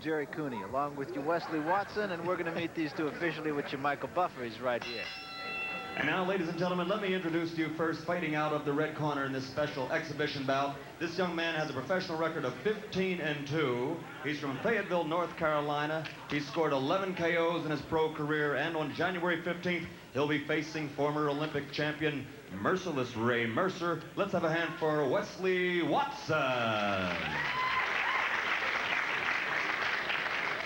Gerry Cooney, along with you, Wesley Watson, and we're going to meet these two officially with you, Michael Buffer. He's right here. And now, ladies and gentlemen, let me introduce to you first, fighting out of the red corner in this special exhibition bout. This young man has a professional record of 15-2. He's from Fayetteville, North Carolina. He's scored 11 KOs in his pro career, and on January 15th, he'll be facing former Olympic champion Merciless Ray Mercer. Let's have a hand for Wesley Watson.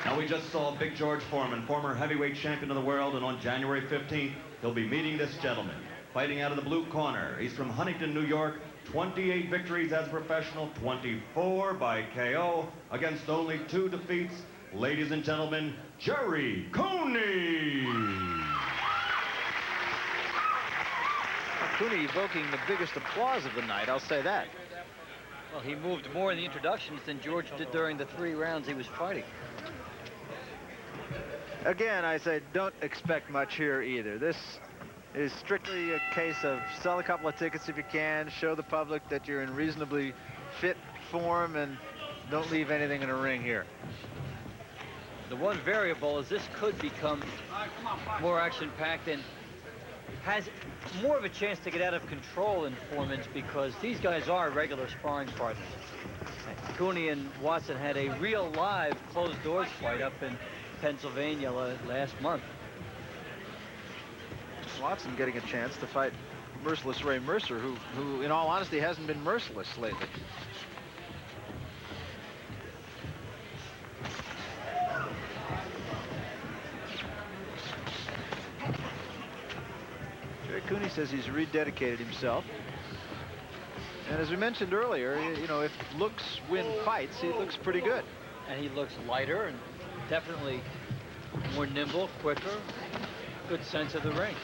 Now, we just saw Big George Foreman, former heavyweight champion of the world, and on January 15th, he'll be meeting this gentleman. Fighting out of the blue corner, he's from Huntington, New York, 28 victories as a professional, 24 by KO, against only 2 defeats. Ladies and gentlemen, Gerry Cooney. Cooney evoking the biggest applause of the night, I'll say that. Well, he moved more in the introductions than George did during the 3 rounds he was fighting. Again, I say don't expect much here either. This is strictly a case of sell a couple of tickets if you can, show the public that you're in reasonably fit form, and don't leave anything in a ring here. The one variable is this could become more action-packed and has more of a chance to get out of control in Foreman's, because these guys are regular sparring partners. Cooney and Watson had a real live closed-doors fight up in Pennsylvania last month. Watson getting a chance to fight Merciless Ray Mercer, who in all honesty hasn't been merciless lately. Gerry Cooney says he's rededicated himself. And as we mentioned earlier, you know, if looks win fights, he looks pretty good. And he looks lighter and definitely more nimble, quicker, good sense of the ring.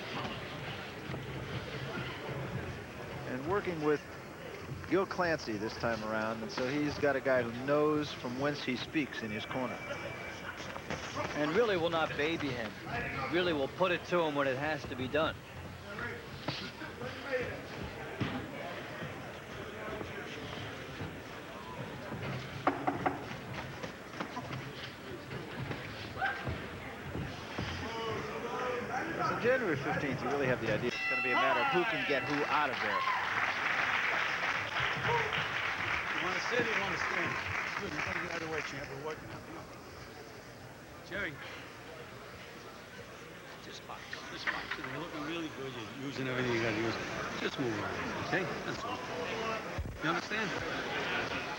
And working with Gil Clancy this time around, and so he's got a guy who knows from whence he speaks in his corner. And really will not baby him. Really will put it to him when it has to be done. January 15th, you really have the idea it's going to be a matter of who can get who out of there. You want to sit or you want to stand? Good, you got to get out of the way, champ. We're working out. Gerry. Just box. Just box. You're looking really good. You're using everything you got to use. Just move around, okay? That's all. You understand?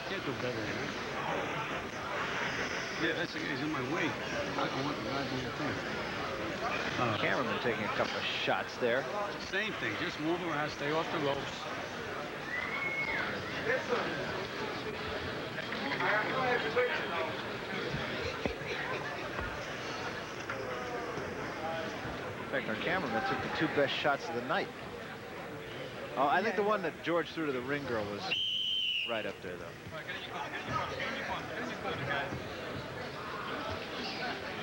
Can't do better than that. Yeah, that's the guy's in my way. I don't want the goddamn thing. Cameraman taking a couple of shots there. Same thing, just move around, stay off the ropes. In fact, our cameraman took the 2 best shots of the night. Oh, I think the one that George threw to the ring girl was right up there, though.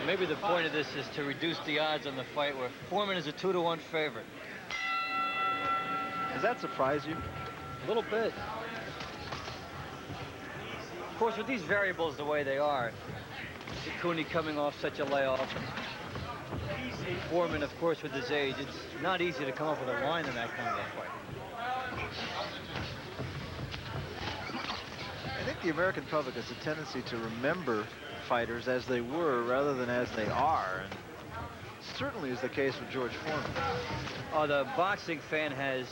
Maybe the point of this is to reduce the odds on the fight, where Foreman is a 2-to-1 favorite. Does that surprise you? A little bit. Of course, with these variables the way they are, Cooney coming off such a layoff, Foreman, of course, with his age, it's not easy to come up with a line in that kind of a fight. I think the American public has a tendency to remember fighters as they were rather than as they are, and certainly is the case with George Foreman. Oh, the boxing fan has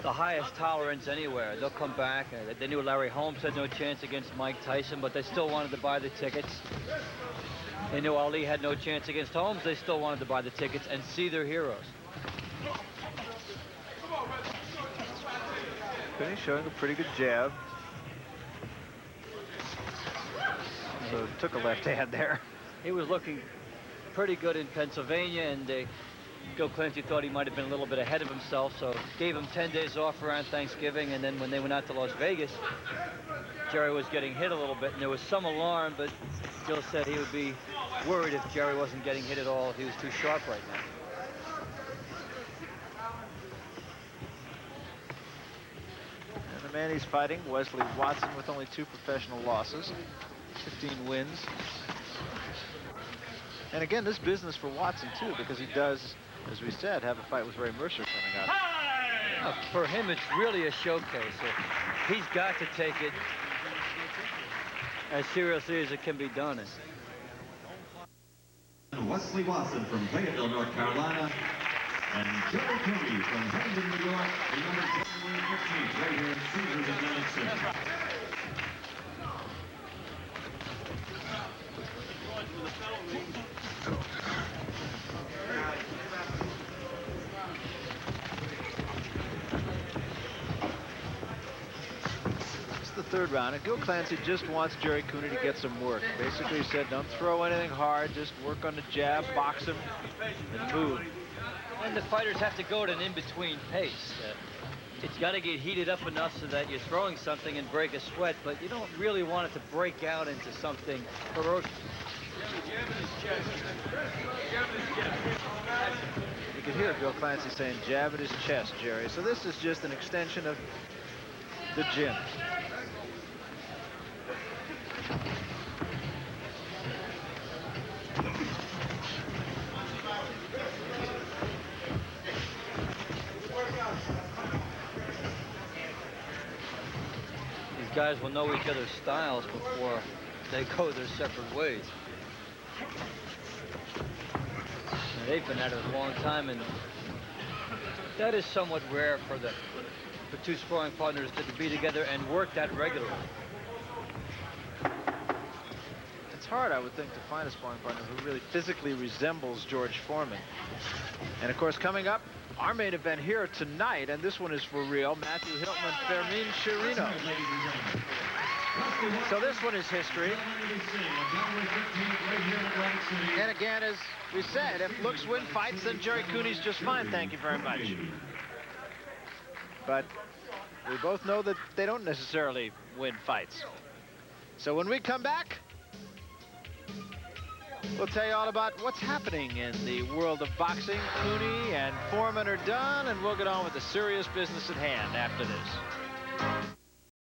the highest tolerance anywhere. They'll come back. They knew Larry Holmes had no chance against Mike Tyson, but they still wanted to buy the tickets. They knew Ali had no chance against Holmes. They still wanted to buy the tickets and see their heroes. Cooney showing a pretty good jab. So took a left hand there. He was looking pretty good in Pennsylvania, and Gil Clancy thought he might have been a little bit ahead of himself, so gave him 10 days off around Thanksgiving, and then when they went out to Las Vegas, Gerry was getting hit a little bit, and there was some alarm, but Gil said he would be worried if Gerry wasn't getting hit at all, if he was too sharp right now. And the man he's fighting, Wesley Watson, with only 2 professional losses, 15 wins. And again, this business for Watson, too, because he does, as we said, have a fight with Ray Mercer coming up. For him, it's really a showcase. He's got to take it as seriously as it can be done. Wesley Watson from Fayetteville, North Carolina, and Gerry Cooney from Herndon, New York, the number 15th, right here in Caesars, Atlantic City. The third round, and Gil Clancy just wants Gerry Cooney to get some work. Basically, he said, don't throw anything hard, just work on the jab, box him, and move. And the fighters have to go at an in-between pace. It's got to get heated up enough so that you're throwing something and break a sweat, but you don't really want it to break out into something ferocious. You can hear Gil Clancy saying, jab at his chest, Gerry. So this is just an extension of the gym. These guys will know each other's styles before they go their separate ways. And they've been at it a long time, and that is somewhat rare for two sparring partners to be together and work that regularly. It's hard, I would think, to find a sparring partner who really physically resembles George Foreman. And of course, coming up, our main event here tonight, and this one is for real, Matthew Hilton, Fermin Chirino. So this one is history. And again, as we said, if looks win fights, then Gerry Cooney's just fine, thank you very much. But we both know that they don't necessarily win fights. So when we come back, we'll tell you all about what's happening in the world of boxing. Cooney and Foreman are done, and we'll get on with the serious business at hand after this.